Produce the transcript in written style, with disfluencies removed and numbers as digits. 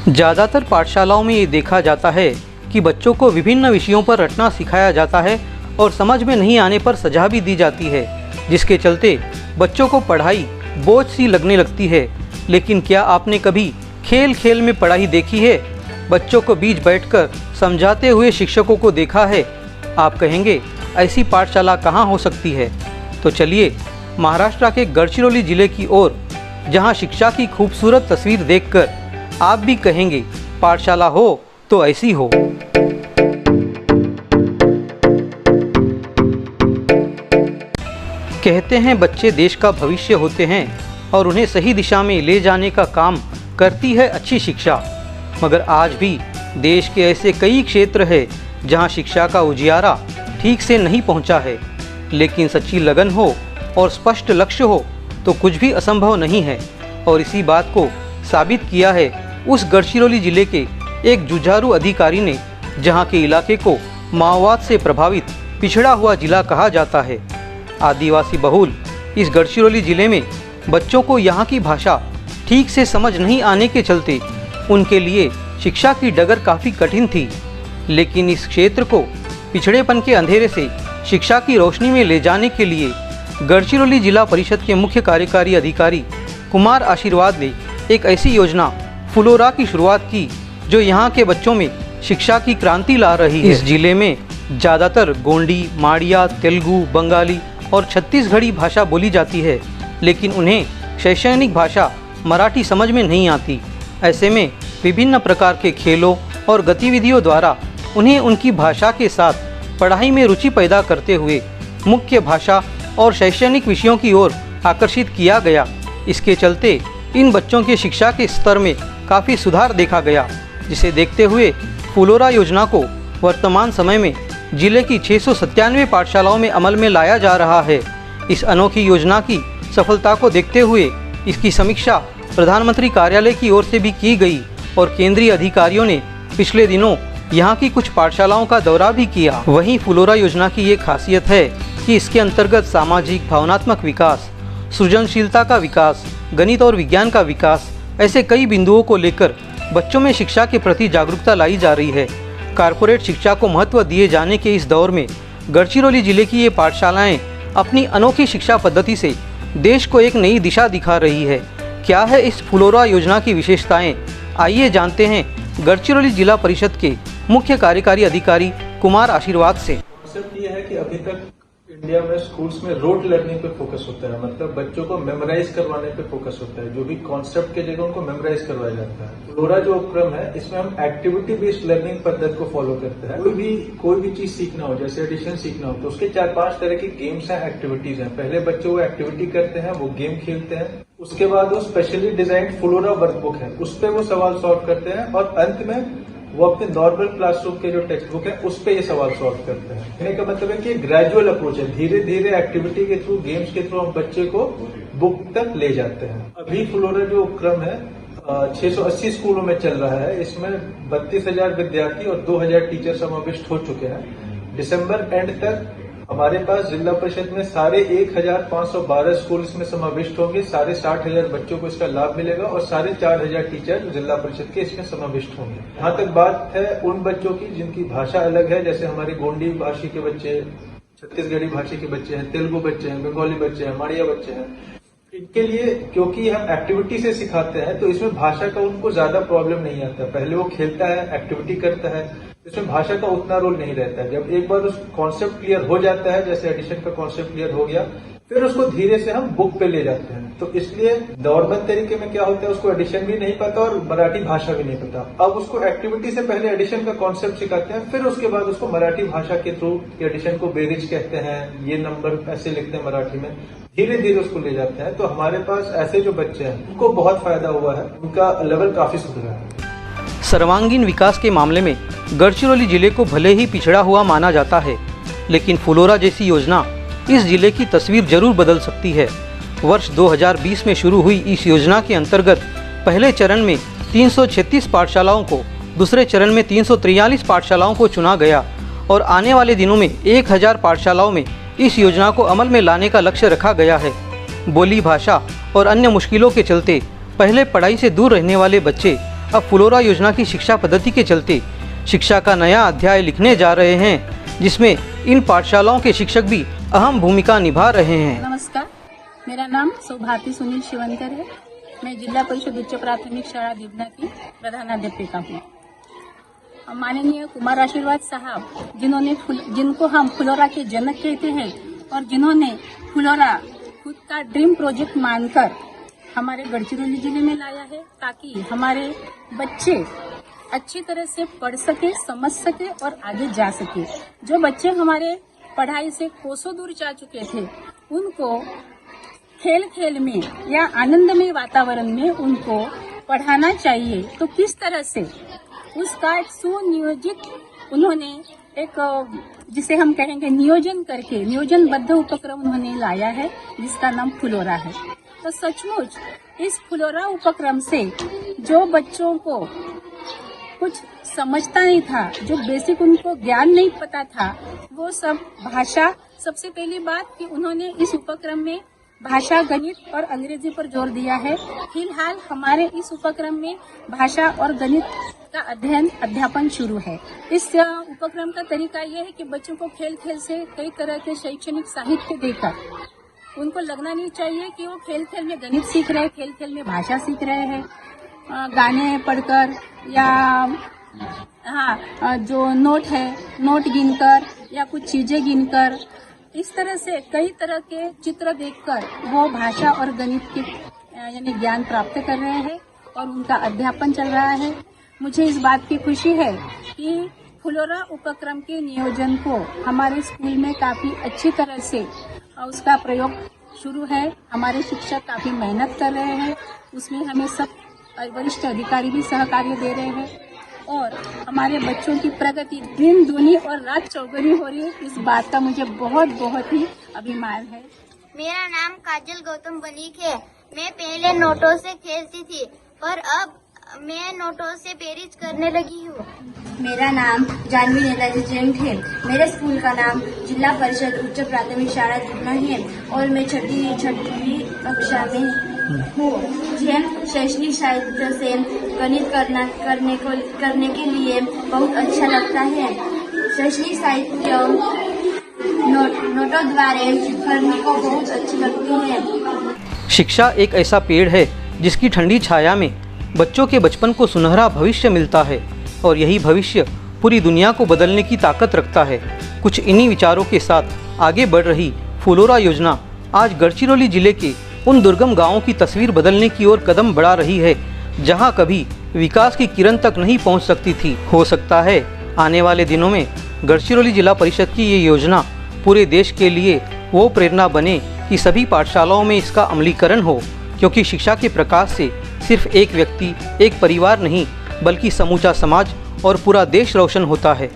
ज़्यादातर पाठशालाओं में ये देखा जाता है कि बच्चों को विभिन्न विषयों पर रटना सिखाया जाता है और समझ में नहीं आने पर सजा भी दी जाती है, जिसके चलते बच्चों को पढ़ाई बोझ सी लगने लगती है। लेकिन क्या आपने कभी खेल खेल में पढ़ाई देखी है? बच्चों को बीच बैठकर समझाते हुए शिक्षकों को देखा है? आप कहेंगे ऐसी पाठशाला कहाँ हो सकती है? तो चलिए महाराष्ट्र के गढ़चिरौली जिले की ओर, जहाँ शिक्षा की खूबसूरत तस्वीर देखकर आप भी कहेंगे पाठशाला हो तो ऐसी हो। कहते हैं बच्चे देश का भविष्य होते हैं और उन्हें सही दिशा में ले जाने का काम करती है अच्छी शिक्षा। मगर आज भी देश के ऐसे कई क्षेत्र हैं जहां शिक्षा का उजियारा ठीक से नहीं पहुंचा है। लेकिन सच्ची लगन हो और स्पष्ट लक्ष्य हो तो कुछ भी असंभव नहीं है। और इसी बात को साबित किया है उस गढ़चिरौली जिले के एक जुझारू अधिकारी ने, जहां के इलाके को माओवाद से प्रभावित पिछड़ा हुआ जिला कहा जाता है। आदिवासी बहुल इस गढ़चिरौली जिले में बच्चों को यहाँ की भाषा ठीक से समझ नहीं आने के चलते उनके लिए शिक्षा की डगर काफ़ी कठिन थी। लेकिन इस क्षेत्र को पिछड़ेपन के अंधेरे से शिक्षा की रोशनी में ले जाने के लिए गढ़चिरौली जिला परिषद के मुख्य कार्यकारी अधिकारी कुमार आशीर्वाद ने एक ऐसी योजना फुलोरा की शुरुआत की जो यहाँ के बच्चों में शिक्षा की क्रांति ला रही है। इस जिले में ज़्यादातर गोंडी, माड़िया, तेलुगु, बंगाली और छत्तीसगढ़ी भाषा बोली जाती है, लेकिन उन्हें शैक्षणिक भाषा मराठी समझ में नहीं आती। ऐसे में विभिन्न प्रकार के खेलों और गतिविधियों द्वारा उन्हें उनकी भाषा के साथ पढ़ाई में रुचि पैदा करते हुए मुख्य भाषा और शैक्षणिक विषयों की ओर आकर्षित किया गया। इसके चलते इन बच्चों के शिक्षा के स्तर में काफ़ी सुधार देखा गया, जिसे देखते हुए फुलोरा योजना को वर्तमान समय में जिले की 697 पाठशालाओं में अमल में लाया जा रहा है। इस अनोखी योजना की सफलता को देखते हुए इसकी समीक्षा प्रधानमंत्री कार्यालय की ओर से भी की गई और केंद्रीय अधिकारियों ने पिछले दिनों यहाँ की कुछ पाठशालाओं का दौरा भी किया। वहीं फुलोरा योजना की ये खासियत है कि इसके अंतर्गत सामाजिक भावनात्मक विकास, सृजनशीलता का विकास, गणित और विज्ञान का विकास, ऐसे कई बिंदुओं को लेकर बच्चों में शिक्षा के प्रति जागरूकता लाई जा रही है। कारपोरेट शिक्षा को महत्व दिए जाने के इस दौर में गढ़चिरौली जिले की ये पाठशालाएं अपनी अनोखी शिक्षा पद्धति से देश को एक नई दिशा दिखा रही है। क्या है इस फुलोरा योजना की विशेषताएं? आइए जानते हैं गढ़चिरौली जिला परिषद के मुख्य कार्यकारी अधिकारी कुमार आशीर्वाद से। कॉन्सेप्ट ये है कि अभी तक इंडिया में स्कूल्स में रोड लर्निंग पे फोकस होता है, मतलब बच्चों को मेमोराइज करवाने पे फोकस होता है। जो भी कॉन्सेप्ट के जगह उनको मेमोराइज करवाया जाता है। फुलोरा जो उपक्रम है, इसमें हम एक्टिविटी बेस्ड लर्निंग पद्धति को फॉलो करते हैं। कोई भी चीज सीखना हो, जैसे एडिशन सीखना हो, तो उसके 4-5 तरह की गेम्स हैं, एक्टिविटीज हैं। पहले बच्चे वो एक्टिविटी करते हैं, वो गेम खेलते हैं। उसके बाद वो स्पेशली डिजाइन फुलोरा वर्कबुक है, उस पर वो सवाल सॉल्व करते हैं और अंत में वो अपने नॉर्मल क्लासरूम के जो टेक्स्ट बुक है उस पे ये सवाल सॉल्व करते हैं। कहने का मतलब है कि ग्रेजुअल अप्रोच है, धीरे धीरे एक्टिविटी के थ्रू, गेम्स के थ्रू हम बच्चे को बुक तक ले जाते हैं। अभी फुलोरा जो उपक्रम है 680 स्कूलों में चल रहा है। इसमें 32,000 विद्यार्थी और 2,000 टीचर समाविष्ट हो चुके हैं। दिसंबर एंड तक हमारे पास जिला परिषद में सारे 1,512 स्कूल इसमें समाविष्ट होंगे। 60,000 बच्चों को इसका लाभ मिलेगा और 4,500 टीचर जिला परिषद के इसमें समाविष्ट होंगे। यहाँ तक बात है उन बच्चों की जिनकी भाषा अलग है, जैसे हमारे गोंडी भाषी के बच्चे, छत्तीसगढ़ी भाषी के बच्चे हैं, तेलुगु बच्चे हैं, बंगाली बच्चे हैं, माड़िया बच्चे हैं। इनके लिए क्योंकि हम एक्टिविटी से सिखाते हैं तो इसमें भाषा का उनको ज्यादा प्रॉब्लम नहीं आता। पहले वो खेलता है, एक्टिविटी करता है, इसमें भाषा का उतना रोल नहीं रहता है। जब एक बार उस कॉन्सेप्ट क्लियर हो जाता है, जैसे एडिशन का कॉन्सेप्ट क्लियर हो गया, फिर उसको धीरे से हम बुक पे ले जाते हैं। तो इसलिए नॉर्मल तरीके में क्या होता है, उसको एडिशन भी नहीं पता और मराठी भाषा भी नहीं पता। अब उसको एक्टिविटी से पहले एडिशन का कॉन्सेप्ट सिखाते हैं, फिर उसके बाद उसको मराठी भाषा के थ्रू एडिशन को बेरिज कहते हैं, ये नंबर ऐसे लिखते हैं मराठी में, धीरे धीरे उसको ले जाते हैं। तो हमारे पास ऐसे जो बच्चे हैं उनको बहुत फायदा हुआ है, उनका लेवल काफी सुधरा है। सर्वांगीण विकास के मामले में गढ़चिरौली जिले को भले ही पिछड़ा हुआ माना जाता है, लेकिन फुलोरा जैसी योजना इस जिले की तस्वीर जरूर बदल सकती है। वर्ष 2020 में शुरू हुई इस योजना के अंतर्गत पहले चरण में 336 पाठशालाओं को, दूसरे चरण में 343 पाठशालाओं को चुना गया और आने वाले दिनों में 1000 पाठशालाओं में इस योजना को अमल में लाने का लक्ष्य रखा गया है। बोली भाषा और अन्य मुश्किलों के चलते पहले पढ़ाई से दूर रहने वाले बच्चे अब फ्लोरा योजना की शिक्षा पद्धति के चलते शिक्षा का नया अध्याय लिखने जा रहे हैं, जिसमें इन पाठशालाओं के शिक्षक भी अहम भूमिका निभा रहे हैं। नमस्कार, मेरा नाम सौभाग्य सुनील शिवनकर है। मैं जिला परिषद उच्च प्राथमिक शाला दिबना की प्रधानाध्यापिका हूँ। माननीय कुमार आशीर्वाद साहब, जिनको हम फ्लोरा के जनक कहते हैं और जिन्होंने फ्लोरा खुद का ड्रीम प्रोजेक्ट मानकर हमारे गढ़चिरौली जिले में लाया है, ताकि हमारे बच्चे अच्छी तरह से पढ़ सके, समझ सके और आगे जा सके। जो बच्चे हमारे पढ़ाई से कोसों दूर जा चुके थे, उनको खेल खेल में या आनंदमय वातावरण में उनको पढ़ाना चाहिए। तो किस तरह से उसका एक सुनियोजित उन्होंने एक जिसे हम कहेंगे नियोजन करके नियोजनबद्ध उपक्रम उन्होंने लाया है, जिसका नाम फ्लोरा है। तो सचमुच इस फ्लोरा उपक्रम से जो बच्चों को कुछ समझता नहीं था, जो बेसिक उनको ज्ञान नहीं पता था, वो सब भाषा, सबसे पहली बात कि उन्होंने इस उपक्रम में भाषा, गणित और अंग्रेजी पर जोर दिया है। फिलहाल हमारे इस उपक्रम में भाषा और गणित का अध्यापन शुरू है। इस उपक्रम का तरीका यह है कि बच्चों को खेल खेल से कई तरह के शैक्षणिक साहित्य देकर उनको लगना नहीं चाहिए कि वो खेल खेल में गणित सीख रहे हैं, खेल खेल में भाषा सीख रहे हैं। गाने पढ़कर या जो नोट है, नोट गिनकर या कुछ चीजें गिनकर, इस तरह से कई तरह के चित्र देखकर वो भाषा और गणित के यानी ज्ञान प्राप्त कर रहे हैं और उनका अध्यापन चल रहा है। मुझे इस बात की खुशी है कि फ्लोरा उपक्रम के नियोजन को हमारे स्कूल में काफी अच्छी तरह से उसका प्रयोग शुरू है। हमारे शिक्षक काफी मेहनत कर रहे हैं, उसमें हमें सब वरिष्ठ अधिकारी भी सहकार्य दे रहे हैं और हमारे बच्चों की प्रगति दिन दूनी और रात चौगुनी हो रही है। इस बात का मुझे बहुत ही अभिमान है। मेरा नाम काजल गौतम बनीक है। मैं पहले नोटों से खेलती थी, पर अब मैं नोटों से पेरिज करने लगी हूँ। मेरा नाम जानवी नेताजी जैन है। मेरे स्कूल का नाम जिला परिषद उच्च प्राथमिक शाला दिबना है और मैं छठी कक्षा में हूँ। मुझे शैक्षणिक साहित्य से गणित करने के लिए बहुत अच्छा लगता है। शैक्षणिक साहित्य नोटों द्वारा करने को बहुत अच्छी लगती है। शिक्षा एक ऐसा पेड़ है जिसकी ठंडी छाया में बच्चों के बचपन को सुनहरा भविष्य मिलता है और यही भविष्य पूरी दुनिया को बदलने की ताकत रखता है। कुछ इन्हीं विचारों के साथ आगे बढ़ रही फ्लोरा योजना आज गढ़चिरौली जिले के उन दुर्गम गांवों की तस्वीर बदलने की ओर कदम बढ़ा रही है, जहां कभी विकास की किरण तक नहीं पहुंच सकती थी। हो सकता है आने वाले दिनों में गढ़चिरौली जिला परिषद की ये योजना पूरे देश के लिए वो प्रेरणा बने कि सभी पाठशालाओं में इसका अमलीकरण हो, क्योंकि शिक्षा के प्रकाश से सिर्फ एक व्यक्ति, एक परिवार नहीं, बल्कि समूचा समाज और पूरा देश रोशन होता है।